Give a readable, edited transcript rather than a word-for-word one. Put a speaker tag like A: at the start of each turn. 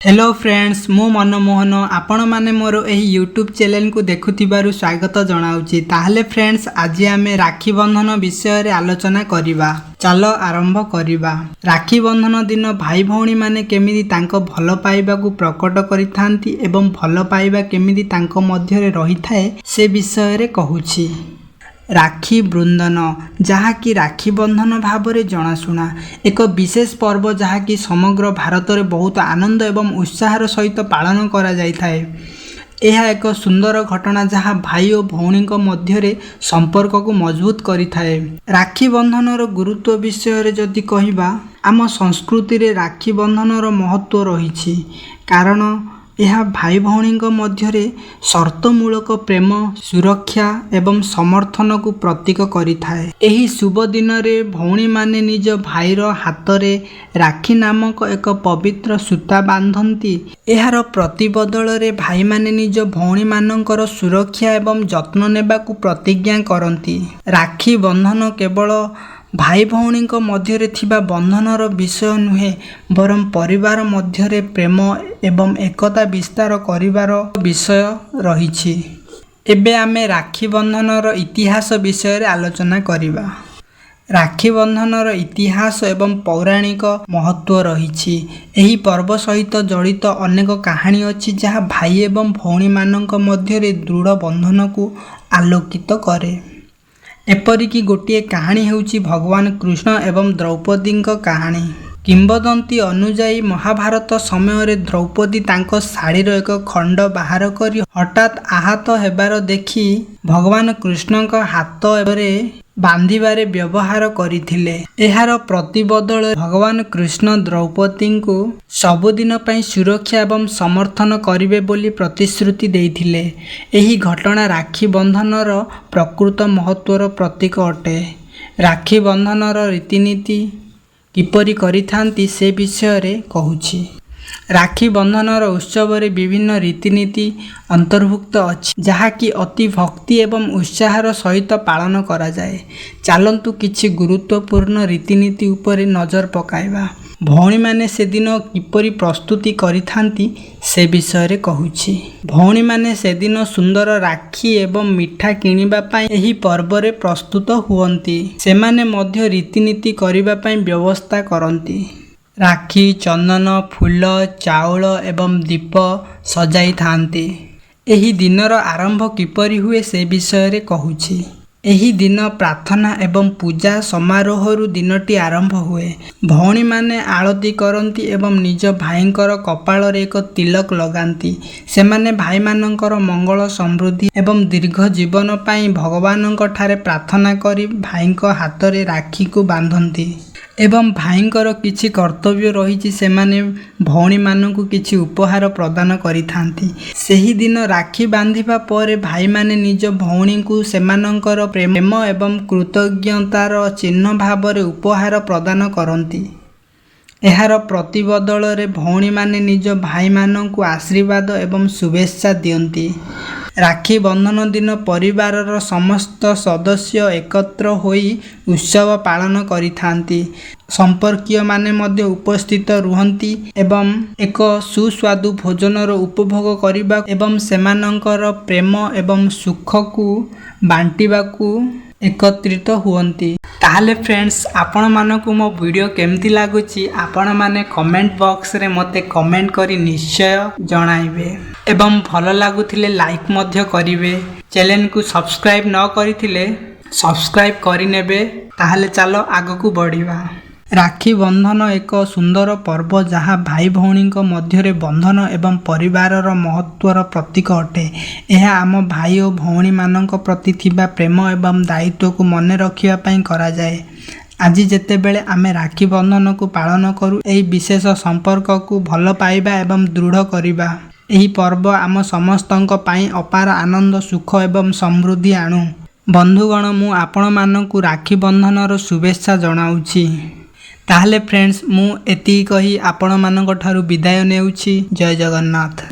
A: Hello friends मु मनमोहन आपण माने मोर एही यूट्यूब चैनल को देखुथिबारु स्वागत जनाउची। ताहले फ्रेंड्स आज आमे राखी बंधन विषय रे आलोचना करिबा। चलो आरंभ करिबा। राखी बंधन दिन भाई भौणी माने केमिति तांको भल पाइबा को प्रकट करिथांती एवं भल पाइबा केमिति तांको मध्य रे रहिथाए से विषय रे कहूची। राखी बृंदन जहाँकि राखी बंधन भाव में जनाशुना एक विशेष पर्व जहाँकि समग्र भारत में बहुत आनंद एवं उत्साहर सहित पालन करा जाइथाए। यह एक सुंदर घटना जहाँ भाई और भौणी मध्य संपर्क को मजबूत करिथाए। राखी बंधनर गुरुत्व विषय रे जदि कहिबा आम संस्कृति रे राखी बंधनर महत्व रही कारण यह भाई भौणी मध्य शर्तमूलक प्रेम सुरक्षा एवं समर्थन को प्रतीक करिथाए। एही शुभ दिन रे भौणी माने निज भाईर हाथ रे राखी नामक एक पवित्र सूता बांधती। एहार प्रतिबदल रे भाई माने निज भौणी मानकर सुरक्षा एवं जत्न नेबा को प्रतिज्ञा करती। राखी बंधन केवल भाई भौणी मध्य थिबा बंधनर विषय नुहे बरं परिवार मध्य प्रेम एवं एकता विस्तार करिवार विषय रही। एबे आमे राखी बंधनर इतिहास विषय रे आलोचना करिबा। राखी बंधनर इतिहास एवं पौराणिक महत्व रही। एही पर्व सहित जड़ित अनेक कहानी अछि जहाँ भाई एवं भौणी मानक मध्य दृढ़ बंधन को आलोकित करे। एपरिकी गोटे कहानी हेउची भगवान कृष्ण एवं द्रौपदी कहानी। किंबदंती अनुजाई महाभारत समय रे द्रौपदी तांको शाढ़ीर एक खंड बाहर करी हठात आहत हेबार देखि भगवान कृष्ण हाथ एवरे बांधिबारे व्यवहार करिथिले। एहार प्रतिबदल भगवान कृष्ण द्रौपदी को सबुदिन पई सुरक्षा एवं समर्थन करिवे बोली प्रतिश्रुति देइथिले। एही घटना राखी बंधनर प्रकृत महत्वर प्रतीक अटे। राखी बंधनर रीतिनीति किपरि करिथांती से विषय रे कहूची। राखी बंधनर उत्सव रे विभिन्न रीतिनीति अंतर्भुक्त अछि जहाँकि अति भक्ति एवं उत्साहर सहित पालन करा जाए। चलंतु किछि गुरुत्वपूर्ण रीतिनीति उपरे नजर पकाइबा। भौणी माने से दिन किपरि प्रस्तुति करिथांती से विषय रे कहूची। भौणी माने से दिन सुंदर राखी एवं मिठा किनिबा पई एही पर्व रे प्रस्तुत हुअंती। सेमाने मध्य रीतिनीति करिबा पई व्यवस्था करंती। राखी चंदन फूल चाउल एवं दीप सजाई थांती। एही दिनर आरंभ किपरि हुए से विषय रे कहूची। एही दिन प्रार्थना एवं पूजा समारोह दिनटी आरंभ हुए। भौणी माने आरती करती एवं निज भाईंकर कपाल रे एक तिलक लगाती। सेमाने भाई मानकर मंगल समृद्धि एवं दीर्घ जीवन पाई भगवानଙ୍କ ठारे प्रार्थना करी भाईंक हाथ रे राखी को बांधती एवं भाईंकर किछि कर्तव्य रही सेमाने भौणी मानकु किछि उपहार प्रदान करिथांती। सेही दिन राखी बांधिबा परे भाई माने निज भौणी को सेमानकर प्रेम एवं कृतज्ञतार चिन्ह भाव रे उपहार प्रदान करती। एहार प्रतिबदल रे भौणी माने निज भाई मानकु आशीर्वाद एवं शुभेच्छा दियंती। राखी बंधन दिन परिवारर समस्त सदस्य एकत्र होई उत्सव पालन करिथांती। संपर्कीय माने मध्य उपस्थित रुहंती एवं एक सुस्वादु भोजनर उपभोग करिबा एवं सेमानंकर प्रेम एवं सुख को बांटिबा को एकत्रित हुअंती। ताहले फ्रेंड्स आपण मानकु मो वीडियो केमती लागुची आपण माने कमेंट बॉक्स रे मते कमेंट करी निश्चय जणाइबे एवं भल लागुथिले लाइक मध्य करिवे। चैनल को सब्सक्राइब न करिथिले सब्सक्राइब करि नेबे। ताहले चलो आगकू बढ़िबा। राखी बंधन एक सुंदर पर्व जहाँ भाई भौणी मध्य बंधन एवं परिवारर महत्वर प्रतीक अटे। यह आम भाई और भौणी मानक प्रति थिबा प्रेम एवं दायित्व को मन रखिया पई करा जाए। आज जेतेबेले आमे राखी बंधन को पालन करू एही विशेष संपर्क को भल पाइबा एवं दृढ़ करिबा। एही पर्व आम समस्तंक पई अपार आनंद सुख एवं समृद्धि आणु। बंधुगण मु आपण मानकु राखी बंधनर शुभेच्छा जणाउछि। ताहले फ्रेंड्स मु एति कही आपण मानक ठारू विदाय नेउछि। जय जगन्नाथ।